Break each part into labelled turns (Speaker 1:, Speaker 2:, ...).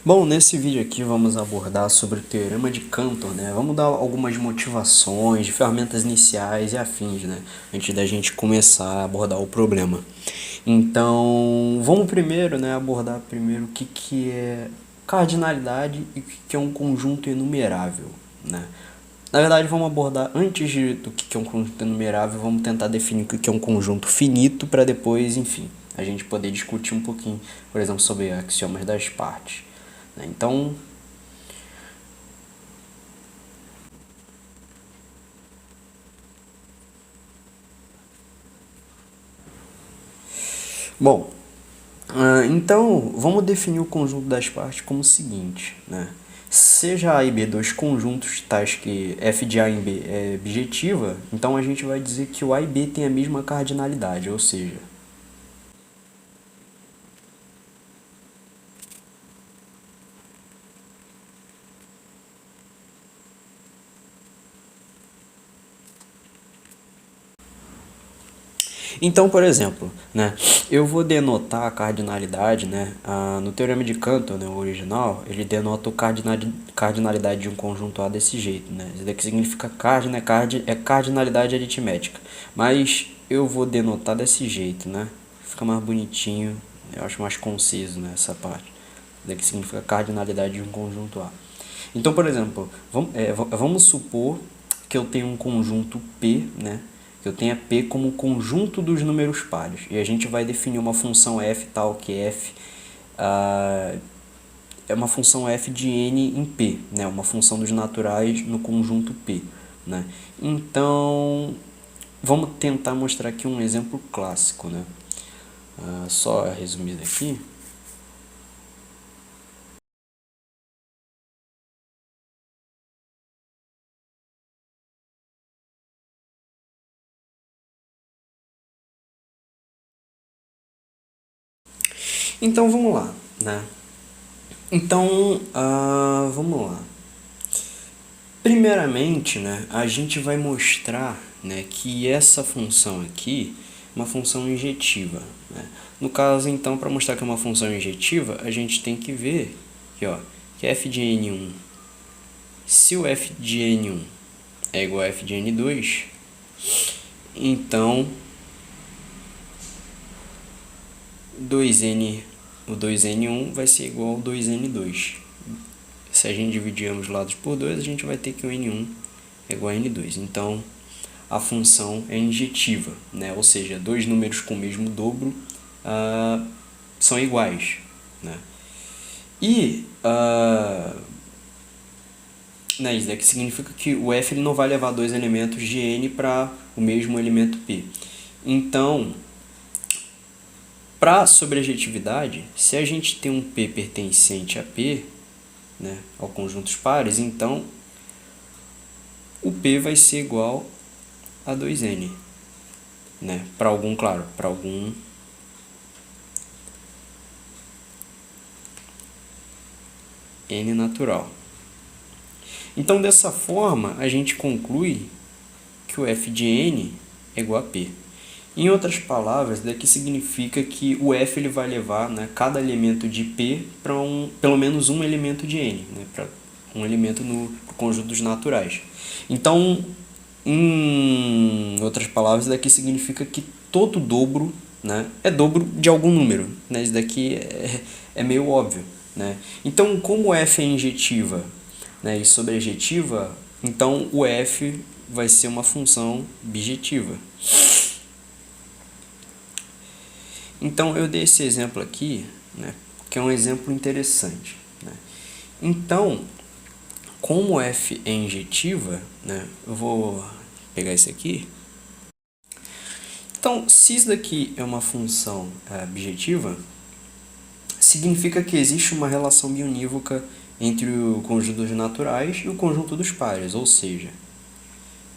Speaker 1: Bom, nesse vídeo aqui vamos abordar sobre o Teorema de Cantor, né? Vamos dar algumas motivações, ferramentas iniciais e afins, né? Antes da gente começar a abordar o problema. Então, vamos primeiro, né, abordar primeiro o que é cardinalidade e o que é um conjunto enumerável, né? Na verdade, vamos abordar, do que é um conjunto enumerável, vamos tentar definir o que é um conjunto finito para depois, enfim, a gente poder discutir um pouquinho, por exemplo, sobre axiomas das partes. Então, bom, então vamos definir o conjunto das partes como o seguinte, né? Seja A e B dois conjuntos tais que f de A em B é bijetiva, então a gente vai dizer que o A e B têm a mesma cardinalidade, ou seja, então, por exemplo, né, eu vou denotar a cardinalidade, né, no Teorema de Cantor, né, o original, ele denota a cardinalidade de um conjunto A desse jeito, né, isso daqui significa é cardinalidade aritmética, mas eu vou denotar desse jeito, né, fica mais bonitinho, eu acho mais conciso, né, essa parte, isso daqui significa cardinalidade de um conjunto A. Então, por exemplo, vamos supor que eu tenho um conjunto P, né? Que eu tenha P como conjunto dos números pares. E a gente vai definir uma função f tal que f é uma função f de n em P, né? Uma função dos naturais no conjunto P, né? Então, vamos tentar mostrar aqui um exemplo clássico, né? Só resumido aqui. Então, vamos lá, né? Então, vamos lá. Primeiramente, né, a gente vai mostrar, né, que essa função aqui é uma função injetiva, né? No caso, então, para mostrar que é uma função injetiva, a gente tem que ver aqui, ó, que f de n1, se o f de n1 é igual a f de n2, então 2n, o 2n1 vai ser igual ao 2n2. Se a gente dividir ambos os lados por 2, a gente vai ter que o n1 é igual a n2. Então, a função é injetiva, né? Ou seja, dois números com o mesmo dobro são iguais, né? E né, isso daqui significa que o f ele não vai levar dois elementos de n para o mesmo elemento p. Então, para sobrejetividade, se a gente tem um p pertencente a p, né, ao conjuntos pares, então o p vai ser igual a 2n, né? Para algum, claro, para algum n natural. Então, dessa forma, a gente conclui que o f de n é igual a p. Em outras palavras, daqui significa que o f ele vai levar, né, cada elemento de p para pelo menos um elemento de n, né, para um elemento no conjunto dos naturais. Então, em outras palavras, daqui significa que todo dobro, né, é dobro de algum número. Né? Isso daqui é meio óbvio. Né? Então, como f é injetiva, né, e sobrejetiva, então o f vai ser uma função bijetiva. Então, eu dei esse exemplo aqui, né, que é um exemplo interessante. Né? Então, como f é injetiva, né, eu vou pegar esse aqui. Então, se isso daqui é uma função bijetiva, significa que existe uma relação bionívoca entre o conjunto dos naturais e o conjunto dos pares, ou seja,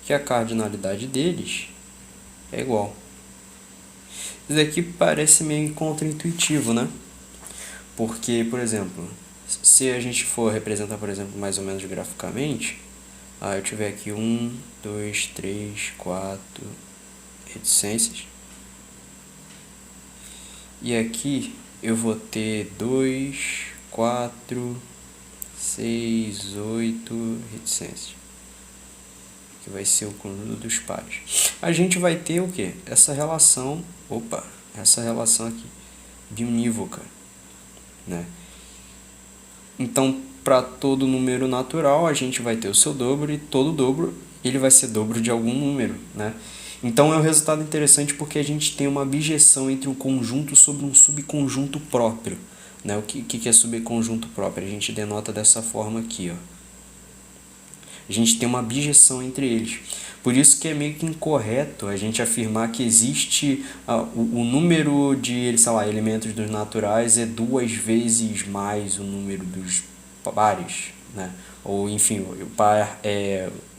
Speaker 1: que a cardinalidade deles é igual. Isso daqui parece meio contraintuitivo, né? Porque, por exemplo, se a gente for representar, por exemplo, mais ou menos graficamente, eu tiver aqui 1, 2, 3, 4 reticências, e aqui eu vou ter 2, 4, 6, 8, reticências, que vai ser o conjunto dos pares. A gente vai ter o quê? Essa relação aqui, biunívoca, né? Então, para todo número natural, a gente vai ter o seu dobro, e todo dobro ele vai ser dobro de algum número, né? Então, é um resultado interessante porque a gente tem uma abjeção entre um conjunto sobre um subconjunto próprio, né? O que é subconjunto próprio? A gente denota dessa forma aqui, ó. A gente tem uma abjeção entre eles. Por isso que é meio que incorreto a gente afirmar que existe o número de, sei lá, elementos dos naturais é 2 vezes mais o número dos pares, né? Ou enfim, o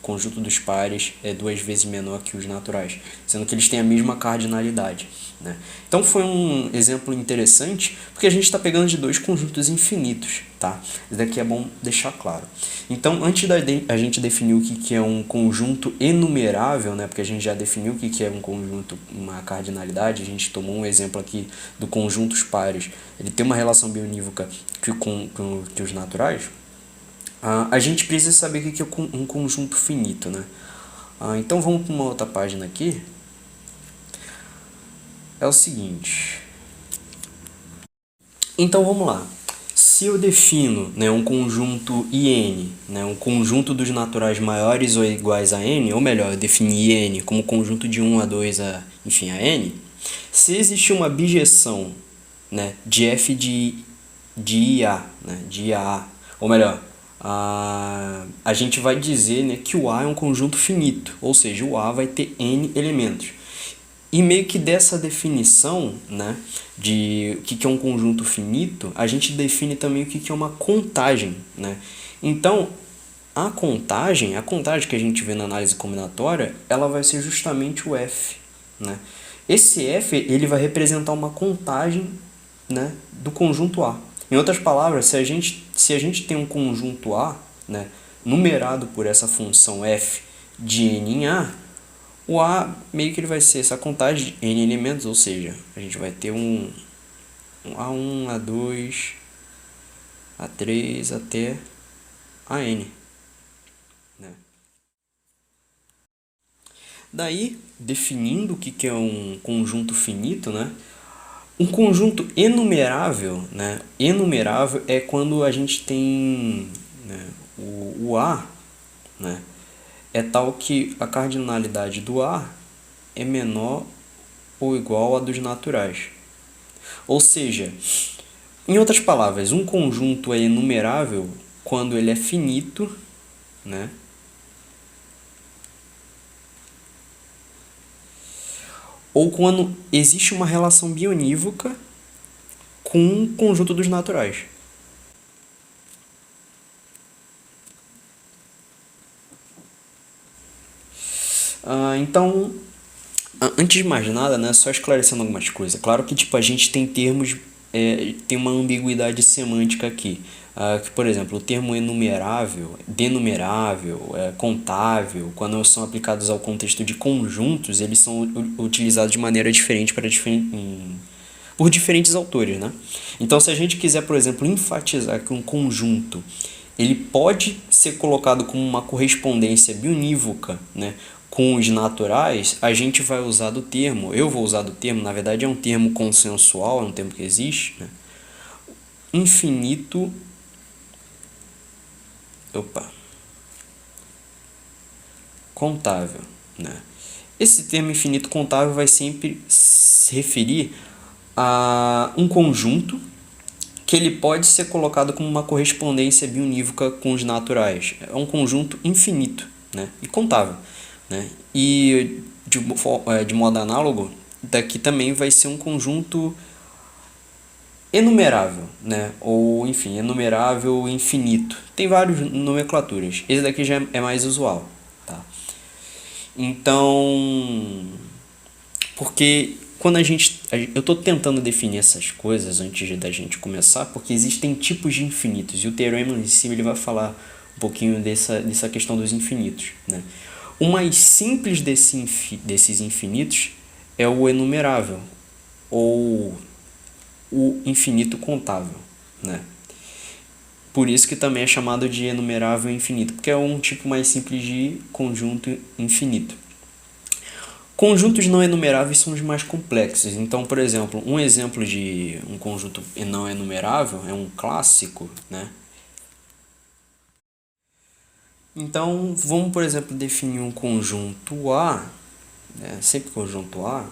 Speaker 1: conjunto dos pares é 2 vezes menor que os naturais, sendo que eles têm a mesma cardinalidade, né? Então foi um exemplo interessante, porque a gente está pegando de dois conjuntos infinitos, tá? Isso daqui é bom deixar claro. Então, antes da a gente definir o que é um conjunto enumerável, né? Porque a gente já definiu o que é um conjunto, uma cardinalidade, a gente tomou um exemplo aqui do conjuntos pares, ele tem uma relação biunívoca com os naturais. A gente precisa saber o que é um conjunto finito, né? Então vamos para uma outra página aqui. É o seguinte. Então vamos lá. Se eu defino, né, um conjunto IN, né, um conjunto dos naturais maiores ou iguais a N, ou melhor, eu defini IN como conjunto de 1 a 2 a, enfim, a N, se existir uma bijeção, né, de F de IA, né, de IA, ou melhor, a gente vai dizer, né, que o A é um conjunto finito, ou seja, o A vai ter N elementos. E meio que dessa definição, né, de o que é um conjunto finito, a gente define também o que é uma contagem, né? Então, a contagem que a gente vê na análise combinatória, ela vai ser justamente o F, né? Esse F, ele vai representar uma contagem, né, do conjunto A. Em outras palavras, se a gente tem um conjunto A, né, numerado por essa função f de n em A, o A meio que ele vai ser essa contagem de n elementos, ou seja, a gente vai ter um A1, A2, A3 até AN. Né? Daí, definindo o que é um conjunto finito, né? Um conjunto enumerável, né? Enumerável é quando a gente tem, né, o A, né, é tal que a cardinalidade do A é menor ou igual à dos naturais. Ou seja, em outras palavras, um conjunto é enumerável quando ele é finito, né? Ou quando existe uma relação bionívoca com o conjunto dos naturais. Então, antes de mais nada, né, só esclarecendo algumas coisas. Claro que tipo, a gente tem termos, tem uma ambiguidade semântica aqui. Que, por exemplo, o termo enumerável, denumerável, contável, quando são aplicados ao contexto de conjuntos, eles são utilizados de maneira diferente por diferentes autores, né? Então, se a gente quiser, por exemplo, enfatizar que um conjunto ele pode ser colocado como uma correspondência biunívoca, né, com os naturais, a gente vai usar do termo, eu vou usar do termo, na verdade é um termo consensual, é um termo que existe, né, infinito, contável, né? Esse termo infinito contável vai sempre se referir a um conjunto que ele pode ser colocado como uma correspondência biunívoca com os naturais. É um conjunto infinito, né, e contável. Né? E de modo análogo, daqui também vai ser um conjunto enumerável, né? Ou enfim, enumerável infinito. Tem várias nomenclaturas. Esse daqui já é mais usual. Tá? Então, porque quando eu estou tentando definir essas coisas antes da gente começar, porque existem tipos de infinitos, e o teorema em si ele vai falar um pouquinho dessa questão dos infinitos, né? O mais simples desses infinitos é o enumerável, ou o infinito contável, né? Por isso que também é chamado de enumerável infinito, porque é um tipo mais simples de conjunto infinito. Conjuntos não enumeráveis são os mais complexos. Então, por exemplo, um exemplo de um conjunto não enumerável é um clássico, né? Então, vamos, por exemplo, definir um conjunto A, né? Sempre conjunto A,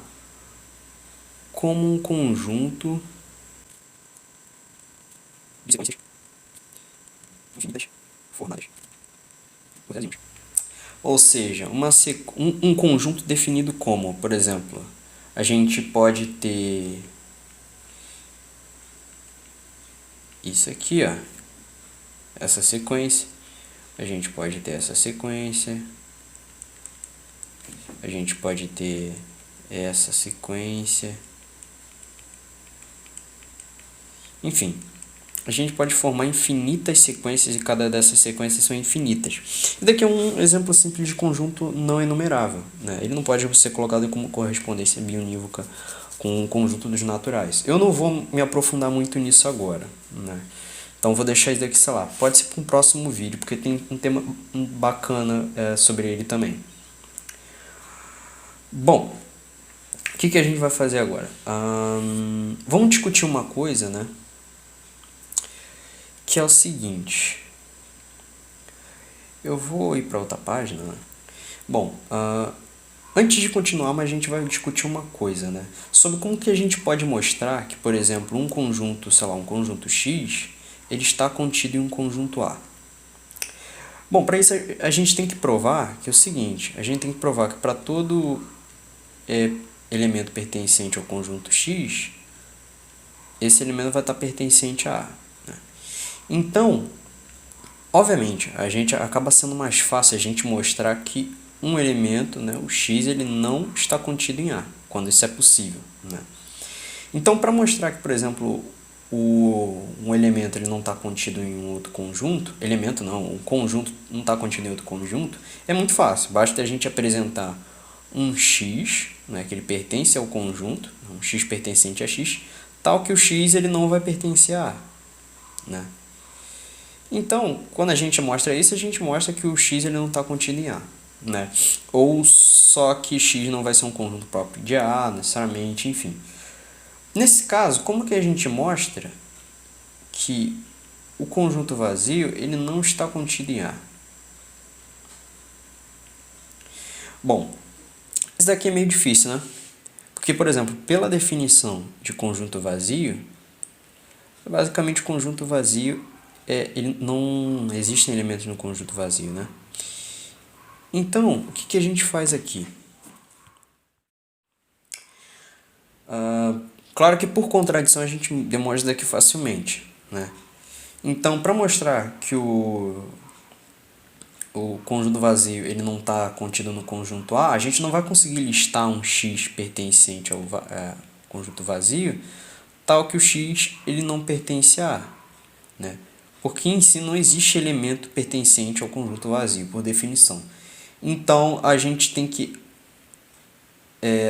Speaker 1: como um conjunto de sequências infinitas formadas por resinhos. Ou seja, um conjunto definido como, por exemplo, a gente pode ter isso aqui, ó, essa sequência, a gente pode ter essa sequência, a gente pode ter essa sequência, enfim, a gente pode formar infinitas sequências e cada dessas sequências são infinitas. E daqui é um exemplo simples de conjunto não enumerável, né? Ele não pode ser colocado como correspondência biunívoca com o conjunto dos naturais. Eu não vou me aprofundar muito nisso agora, né? Então vou deixar isso daqui, sei lá, pode ser para um próximo vídeo, porque tem um tema bacana sobre ele também. Bom, o que a gente vai fazer agora? Vamos discutir uma coisa, né? Que é o seguinte. Eu vou ir para outra página, né? Bom, antes de continuar, mas a gente vai discutir uma coisa, né? Sobre como que a gente pode mostrar que, por exemplo, um conjunto, sei lá, um conjunto X, ele está contido em um conjunto A. Bom, para isso a gente tem que provar que é o seguinte, a gente tem que provar que para todo elemento pertencente ao conjunto X, esse elemento vai estar pertencente a A, né? Então, obviamente, a gente acaba sendo mais fácil a gente mostrar que um elemento, né, o X, ele não está contido em A, quando isso é possível, né? Então, para mostrar que, por exemplo, um elemento ele não está contido em um outro conjunto, um conjunto não está contido em outro conjunto, é muito fácil, basta a gente apresentar um X, né, que ele pertence ao conjunto, um X pertencente a X, tal que o X ele não vai pertencer a A, né? Então, quando a gente mostra isso, a gente mostra que o X ele não está contido em A, né? Ou só que X não vai ser um conjunto próprio de A, necessariamente, enfim. Nesse caso, como que a gente mostra que o conjunto vazio ele não está contido em A? Bom, isso daqui é meio difícil, né? Porque, por exemplo, pela definição de conjunto vazio, basicamente o conjunto vazio ele não existem elementos no conjunto vazio, né? Então, o que a gente faz aqui? Claro que por contradição a gente demonstra isso daqui facilmente, né? Então, para mostrar que o conjunto vazio ele não está contido no conjunto A, a gente não vai conseguir listar um X pertencente ao conjunto vazio, tal que o X ele não pertence a A, né? Porque em si não existe elemento pertencente ao conjunto vazio, por definição. Então, a gente tem que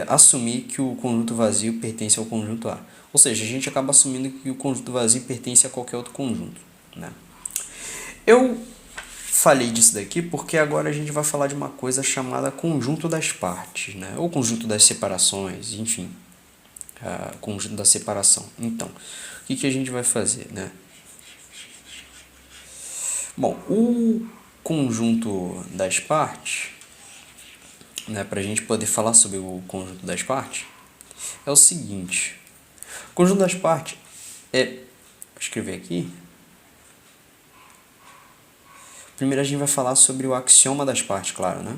Speaker 1: assumir que o conjunto vazio pertence ao conjunto A. Ou seja, a gente acaba assumindo que o conjunto vazio pertence a qualquer outro conjunto, né? Eu falei disso daqui porque agora a gente vai falar de uma coisa chamada conjunto das partes, né? Ou conjunto das separações, enfim, conjunto da separação. Então, o que a gente vai fazer, né? Bom, o conjunto das partes, né, para a gente poder falar sobre o conjunto das partes, é o seguinte. O conjunto das partes vou escrever aqui. Primeiro a gente vai falar sobre o axioma das partes, claro, né?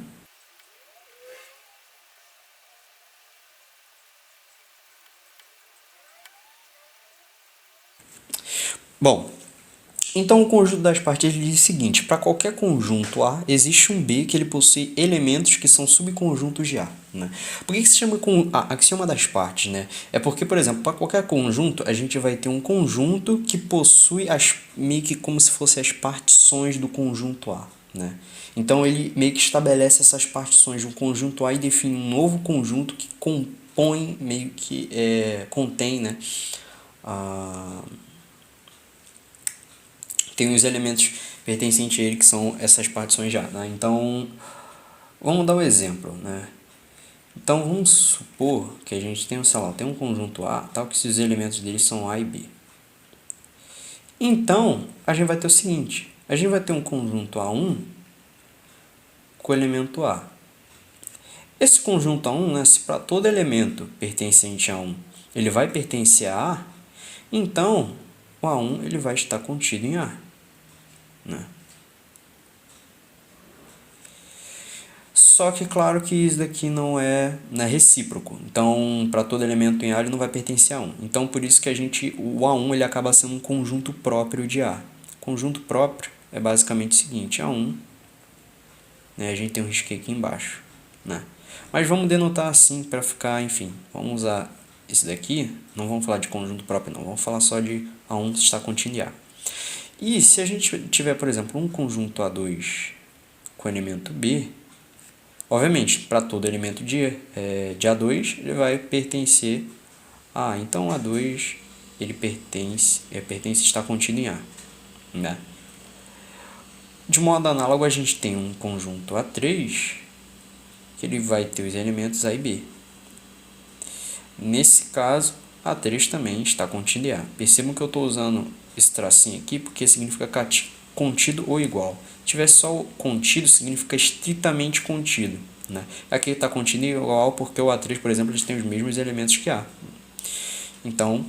Speaker 1: Bom, então o conjunto das partes ele diz o seguinte: para qualquer conjunto A, existe um B que ele possui elementos que são subconjuntos de A, né? Por que se chama axioma das partes, né? É porque, por exemplo, para qualquer conjunto, a gente vai ter um conjunto que possui meio que como se fossem as partições do conjunto A, né? Então ele meio que estabelece essas partições de um conjunto A e define um novo conjunto que compõe, meio que contém, né? tem os elementos pertencentes a ele, que são essas partições já, né? Então, vamos dar um exemplo, né? Então, vamos supor que a gente tem, sei lá, tem um conjunto A, tal que esses elementos dele são A e B. Então, a gente vai ter o seguinte, a gente vai ter um conjunto A1 com o elemento A. Esse conjunto A1, né, se para todo elemento pertencente a A1 ele vai pertencer a A, então o A1 ele vai estar contido em A, né? Só que claro que isso daqui não é recíproco. Então, para todo elemento em A ele não vai pertencer a 1. Então, por isso que o A1 ele acaba sendo um conjunto próprio de A. Conjunto próprio é basicamente o seguinte, A1, né, a gente tem um risquinho aqui embaixo, né? Mas vamos denotar assim para ficar, enfim, vamos usar esse daqui, não vamos falar de conjunto próprio não, vamos falar só de A1 estar contínuo em A. E se a gente tiver, por exemplo, um conjunto A2 com elemento B, obviamente, para todo elemento de A2, ele vai pertencer a A. Então, A2 ele pertence estar contido em A, né? De modo análogo, a gente tem um conjunto A3, que ele vai ter os elementos A e B. Nesse caso, A3 também está contido em A. Percebam que eu estou usando esse tracinho aqui, porque significa contido ou igual. Se tiver só o contido, significa estritamente contido, né? Aqui está contido e igual porque o A3, por exemplo, eles têm os mesmos elementos que A. Então,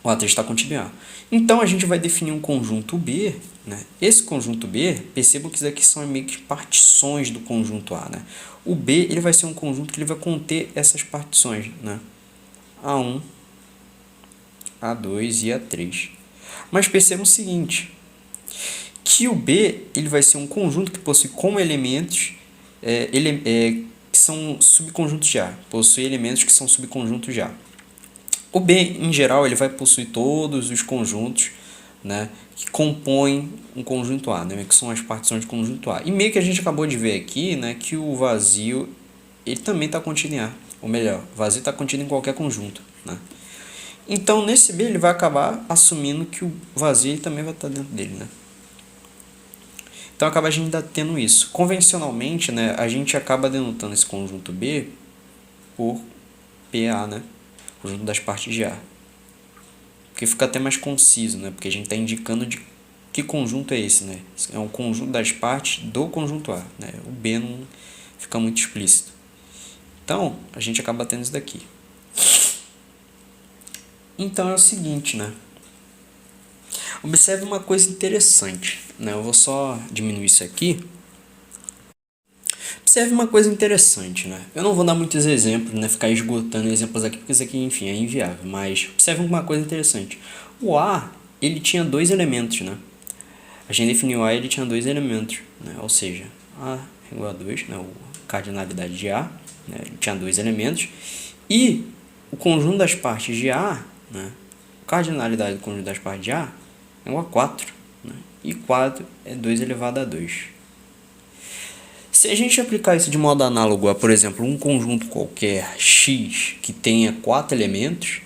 Speaker 1: o A3 está contido em A. Então, a gente vai definir um conjunto B, né? Esse conjunto B, percebam que isso aqui são meio que partições do conjunto A, né? O B ele vai ser um conjunto que ele vai conter essas partições, né? A1, A2 e A3. Mas percebam o seguinte, que o B ele vai ser um conjunto que possui como elementos que são subconjuntos de A. Possui elementos que são subconjuntos de A. O B, em geral, ele vai possuir todos os conjuntos, né, que compõem um conjunto A, né, que são as partições de conjunto A. E meio que a gente acabou de ver aqui, né, que o vazio ele também está contido em A. Ou melhor, o vazio está contido em qualquer conjunto, né? Então, nesse B, ele vai acabar assumindo que o vazio também vai estar dentro dele, né? Então, acaba a gente ainda tendo isso. Convencionalmente, né, a gente acaba denotando esse conjunto B por PA, né? Conjunto das partes de A. Porque fica até mais conciso, né? Porque a gente está indicando de que conjunto é esse, né? É um conjunto das partes do conjunto A, né? O B não fica muito explícito. Então, a gente acaba tendo isso daqui. Então, é o seguinte, né? Observe uma coisa interessante, né? Eu vou só diminuir isso aqui. Observe uma coisa interessante, né? Eu não vou dar muitos exemplos, né? Ficar esgotando exemplos aqui, porque isso aqui, enfim, é inviável. Mas observe uma coisa interessante. O A, ele tinha dois elementos, né? A gente definiu A, ele tinha dois elementos, né? Ou seja, A igual a 2, né? A cardinalidade de A, né? Ele tinha dois elementos. E o conjunto das partes de A, né? A cardinalidade do conjunto das partes de A é igual a 4, né? E 4 é 2 elevado a 2. Se a gente aplicar isso de modo análogo a, por exemplo, um conjunto qualquer x que tenha 4 elementos,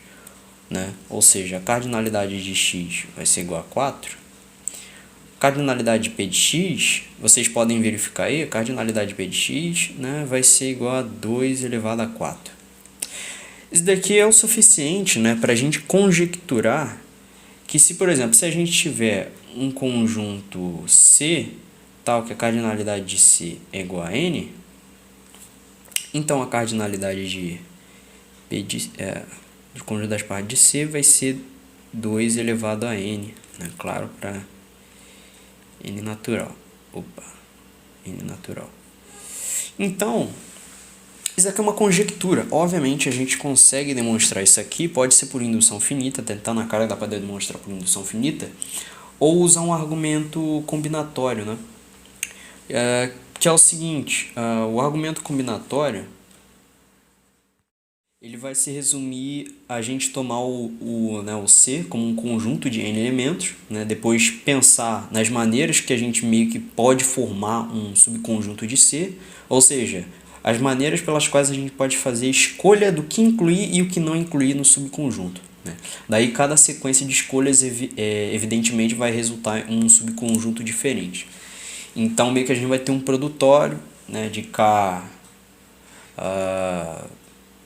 Speaker 1: né? Ou seja, a cardinalidade de x vai ser igual a 4. Cardinalidade de p de x, vocês podem verificar aí, a cardinalidade de p de x, né, vai ser igual a 2 elevado a 4. Isso daqui é o suficiente, né, para a gente conjecturar que se, por exemplo, se a gente tiver um conjunto C, tal que a cardinalidade de C é igual a n, então a cardinalidade de P do conjunto das partes de C vai ser 2 elevado a n, né, claro, para n natural. N natural. Então, isso aqui é uma conjectura. Obviamente, a gente consegue demonstrar isso aqui. Pode ser por indução finita, tentar na cara dá para demonstrar por indução finita, ou usar um argumento combinatório, né? Que é o seguinte, o argumento combinatório ele vai se resumir a gente tomar o C como um conjunto de n elementos, né? Depois pensar nas maneiras que a gente meio que pode formar um subconjunto de C, ou seja, as maneiras pelas quais a gente pode fazer escolha do que incluir e o que não incluir no subconjunto, né? Daí cada sequência de escolhas evidentemente vai resultar em um subconjunto diferente. Então meio que a gente vai ter um produtório, né, de K,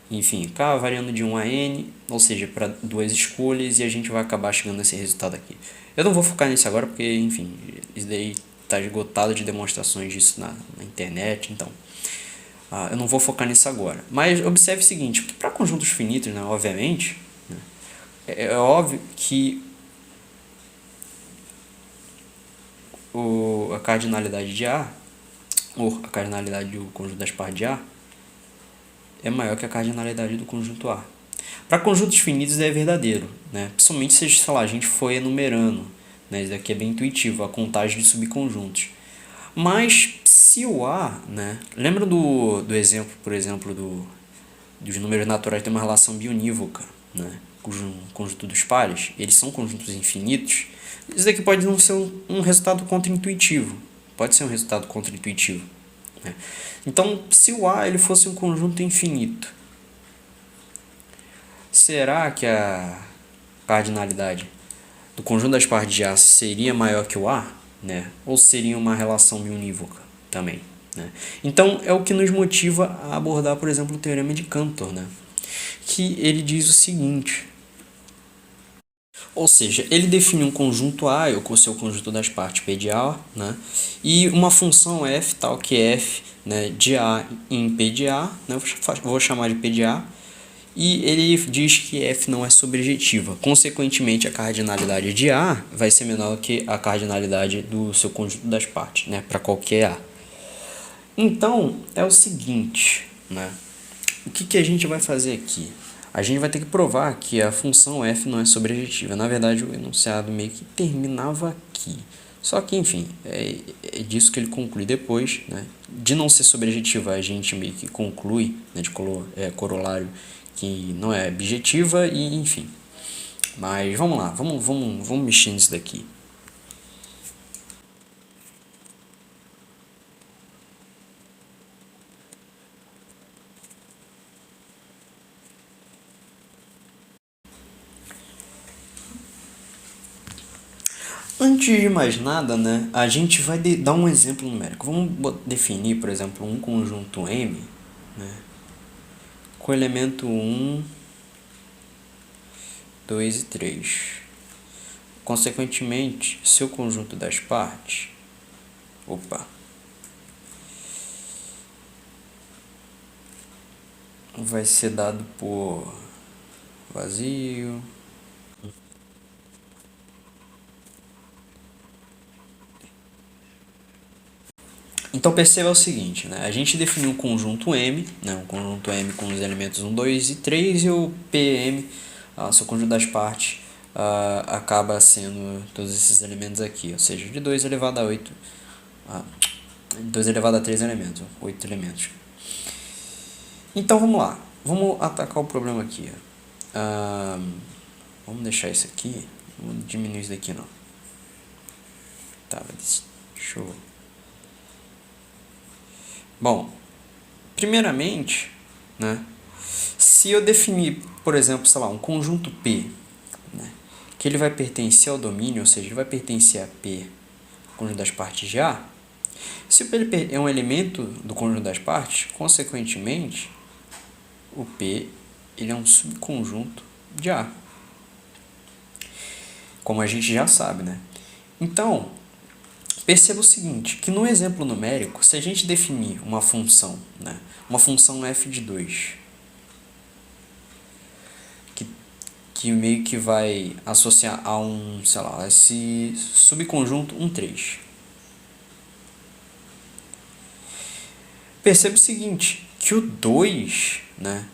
Speaker 1: enfim, K variando de 1 a N, ou seja, para duas escolhas, e a gente vai acabar chegando nesse resultado aqui. Eu não vou focar nisso agora porque, enfim, isso daí está esgotado de demonstrações disso na internet, então eu não vou focar nisso agora. Mas observe o seguinte, que para conjuntos finitos, né, obviamente, né, é óbvio que a cardinalidade de A, ou a cardinalidade do conjunto das partes de A, é maior que a cardinalidade do conjunto A. Para conjuntos finitos é verdadeiro, né? Principalmente se, sei lá, a gente for enumerando, né? Isso daqui é bem intuitivo, a contagem de subconjuntos. Mas se o A, né? Lembra do exemplo, por exemplo, dos números naturais tem uma relação bionívoca, né? Cujo conjunto dos pares, eles são conjuntos infinitos. Isso daqui pode não ser um resultado contraintuitivo. Pode ser um resultado contraintuitivo, né? Então, se o A ele fosse um conjunto infinito, será que a cardinalidade do conjunto das partes de A seria maior que o A, né? Ou seria uma relação bionívoca também, né? Então, é o que nos motiva a abordar, por exemplo, o teorema de Cantor, né? Que ele diz o seguinte, ou seja, ele define um conjunto A, ou seu conjunto das partes P de A, né? E uma função f, tal que f, né, de A em P de A, né? Vou chamar de P de A, e ele diz que f não é sobrejetiva. Consequentemente, a cardinalidade de A vai ser menor que a cardinalidade do seu conjunto das partes, né, para qualquer A. Então, é o seguinte, né? O que a gente vai fazer aqui? A gente vai ter que provar que a função f não é sobrejetiva. Na verdade, o enunciado meio que terminava aqui. Só que, enfim, é disso que ele conclui depois, né? De não ser sobrejetiva, a gente meio que conclui, né, de corolário, que não é objetiva e, enfim. Mas vamos lá, vamos mexer nisso daqui. Antes de mais nada, né, a gente vai dar um exemplo numérico. Vamos definir, por exemplo, um conjunto M, né, com elemento 1, 2 e 3. Consequentemente, seu conjunto das partes, vai ser dado por vazio. Então perceba o seguinte, né? A gente definiu um conjunto M, né? Um conjunto M com os elementos 1, 2 e 3, e o PM, seu conjunto das partes, acaba sendo todos esses elementos aqui, ou seja, de 2 elevado a 8, 2 elevado a 3 elementos, 8 elementos. Então vamos lá, vamos atacar o problema aqui. Vamos deixar isso aqui, não vou diminuir isso daqui não. Tá, deixa eu... Bom, primeiramente, né, se eu definir, por exemplo, sei lá, um conjunto P, né, que ele vai pertencer ao domínio, ou seja, ele vai pertencer a P, conjunto das partes de A, se o P é um elemento do conjunto das partes, consequentemente, o P ele é um subconjunto de A, como a gente já sabe, né? Então, perceba o seguinte, que no exemplo numérico, se a gente definir uma função, né, uma função f de 2, que meio que vai associar a um, sei lá, esse subconjunto 1, 3. Perceba o seguinte, que o 2, né,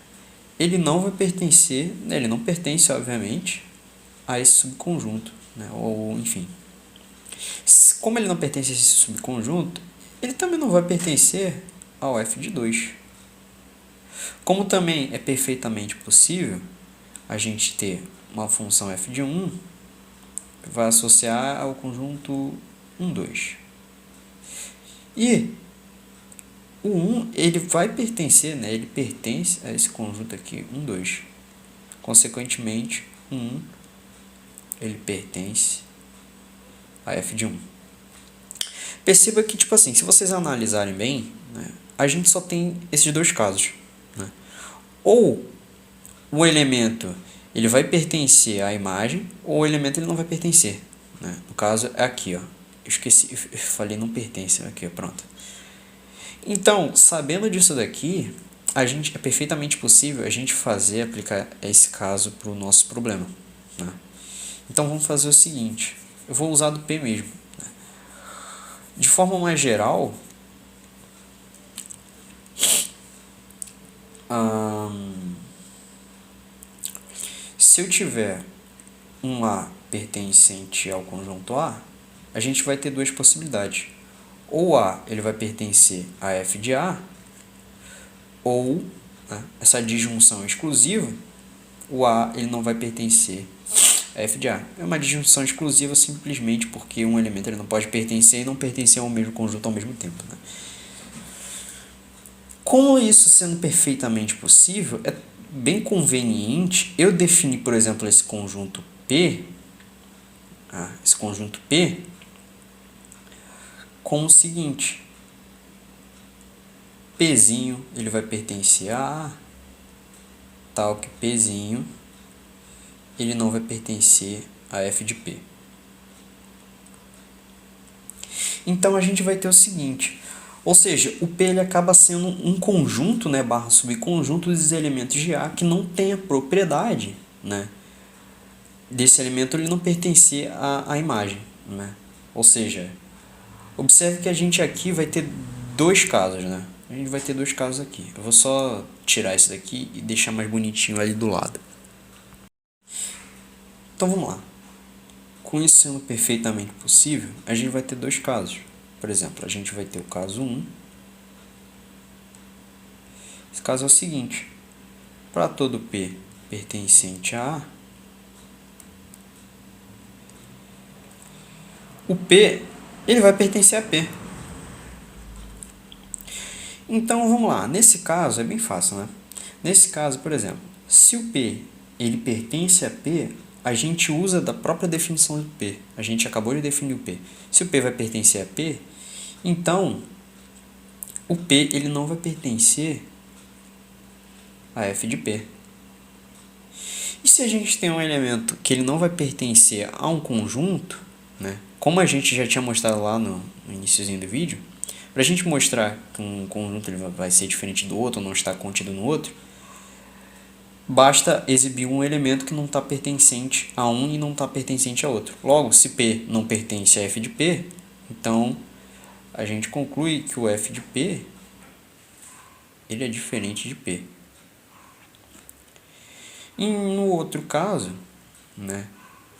Speaker 1: ele não vai pertencer, né, ele não pertence, obviamente, a esse subconjunto, né, ou enfim. Como ele não pertence a esse subconjunto, ele também não vai pertencer ao f de 2. Como também é perfeitamente possível a gente ter uma função f de 1 que vai associar ao conjunto 1, 2. E o 1 ele vai pertencer, né, ele pertence a esse conjunto aqui, 1, 2. Consequentemente, 1 ele pertence a f de 1. Perceba que, tipo assim, se vocês analisarem bem, né, a gente só tem esses dois casos, né? Ou o elemento ele vai pertencer à imagem, ou o elemento ele não vai pertencer, né? No caso é aqui, ó. Eu esqueci, eu falei não pertence, aqui, pronto. Então, sabendo disso daqui, é perfeitamente possível a gente aplicar esse caso para o nosso problema, né? Então vamos fazer o seguinte, eu vou usar do P mesmo, né? De forma mais geral, se eu tiver um A pertencente ao conjunto A, a gente vai ter duas possibilidades. Ou A ele vai pertencer a f de A, ou, né, essa disjunção exclusiva, o A ele não vai pertencer a f de A. É uma disjunção exclusiva simplesmente porque um elemento ele não pode pertencer e não pertencer ao mesmo conjunto ao mesmo tempo, né? Com isso sendo perfeitamente possível, é bem conveniente eu definir, por exemplo, esse conjunto P, como o seguinte: Pzinho ele vai pertencer a A, tal que Pzinho ele não vai pertencer a f de P. Então a gente vai ter o seguinte, ou seja, o P ele acaba sendo um conjunto, né, barra subconjunto dos elementos de A que não tem a propriedade, né, desse elemento ele não pertencer à imagem, né? Ou seja, observe que a gente aqui vai ter dois casos, né? A gente vai ter dois casos aqui. Eu vou só tirar esse daqui e deixar mais bonitinho ali do lado. Então vamos lá. Com isso sendo perfeitamente possível, a gente vai ter dois casos. Por exemplo, a gente vai ter o caso 1. Esse caso é o seguinte: para todo P pertencente a A, o P ele vai pertencer a P. Então vamos lá, nesse caso é bem fácil, né? Nesse caso, por exemplo, se o P ele pertence a P, a gente usa da própria definição do P. A gente acabou de definir o P. Se o P vai pertencer a P, então o P ele não vai pertencer a f de P. E se a gente tem um elemento que ele não vai pertencer a um conjunto, né? Como a gente já tinha mostrado lá no iniciozinho do vídeo, para a gente mostrar que um conjunto ele vai ser diferente do outro, ou não está contido no outro, basta exibir um elemento que não está pertencente a um e não está pertencente a outro. Logo, se P não pertence a f de P, então a gente conclui que o f de P ele é diferente de P. E no outro caso, né?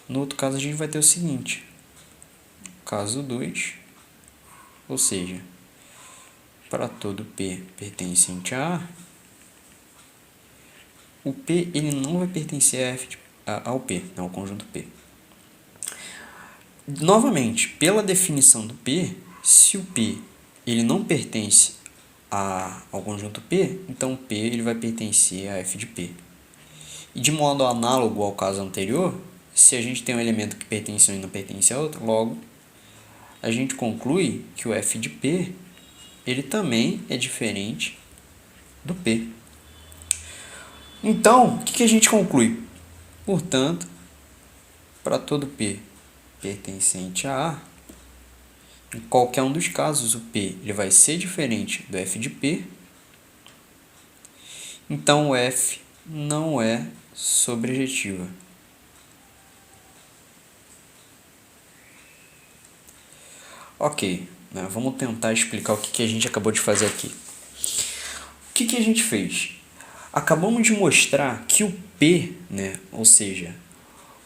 Speaker 1: No outro caso a gente vai ter o seguinte: caso 2, ou seja, para todo P pertencente a A, o P ele não vai pertencer ao P, ao conjunto P. Novamente, pela definição do P, se o P ele não pertence ao conjunto P, então o P ele vai pertencer a f de P. E de modo análogo ao caso anterior, se a gente tem um elemento que pertence a um e não pertence a outro, logo a gente conclui que o f de P ele também é diferente do P. Então, o que a gente conclui? Portanto, para todo P pertencente a A, em qualquer um dos casos, o P ele vai ser diferente do f de P, então o f não é sobrejetiva. Ok, né, vamos tentar explicar o que a gente acabou de fazer aqui. O que a gente fez? Acabamos de mostrar que o P, né, ou seja,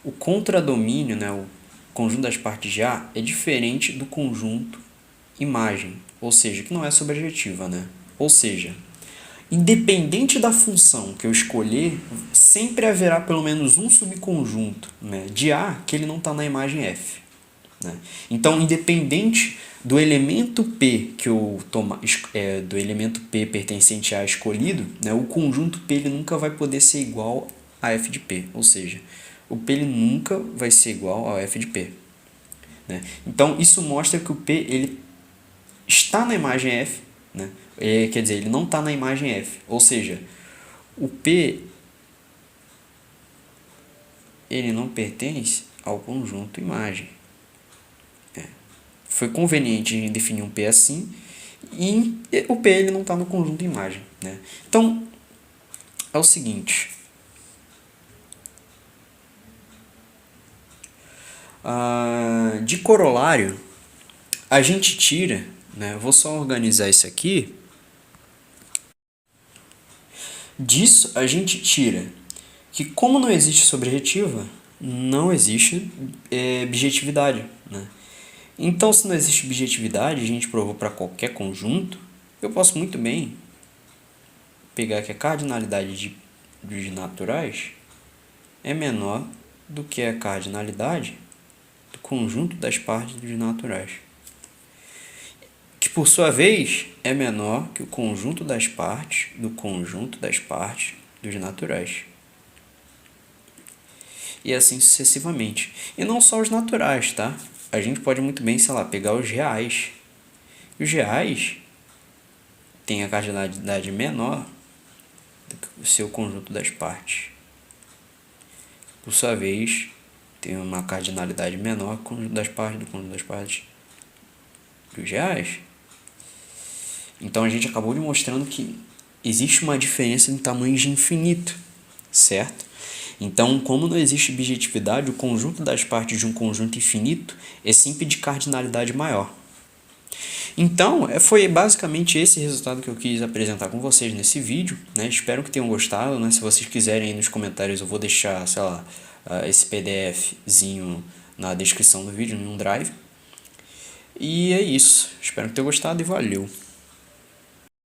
Speaker 1: o contradomínio, né, o conjunto das partes de A, é diferente do conjunto imagem, ou seja, que não é sobrejetiva, né? Ou seja, independente da função que eu escolher, sempre haverá pelo menos um subconjunto, né, de A que ele não está na imagem F, né? Então, independente do elemento P que eu do elemento P pertencente a escolhido, né, o conjunto P ele nunca vai poder ser igual a f de P, ou seja, o P ele nunca vai ser igual ao F de P, né? Então, isso mostra que o P ele está na imagem F, né? Quer dizer, ele não está na imagem F. Ou seja, o P ele não pertence ao conjunto imagem. Foi conveniente definir um P assim, e o P ele não está no conjunto imagem, né? Então, é o seguinte. De corolário, a gente tira, né? Vou só organizar isso aqui. Disso, a gente tira que, como não existe sobrejetiva, não existe bijetividade, né? Então, se não existe bijetividade, a gente provou para qualquer conjunto, eu posso muito bem pegar que a cardinalidade de naturais é menor do que a cardinalidade do conjunto das partes dos naturais, que por sua vez é menor que o conjunto das partes do conjunto das partes dos naturais. E assim sucessivamente. E não só os naturais, tá? A gente pode muito bem, sei lá, pegar os reais. Os reais têm a cardinalidade menor do que o seu conjunto das partes. Por sua vez, tem uma cardinalidade menor que o conjunto das partes do conjunto das partes dos reais. Então a gente acabou demonstrando que existe uma diferença em tamanhos de infinito, certo? Então, como não existe bijetividade, o conjunto das partes de um conjunto infinito é sempre de cardinalidade maior. Então, foi basicamente esse resultado que eu quis apresentar com vocês nesse vídeo, né? Espero que tenham gostado, né? Se vocês quiserem aí nos comentários, eu vou deixar, sei lá, esse PDFzinho na descrição do vídeo, em um drive. E é isso. Espero que tenham gostado e valeu!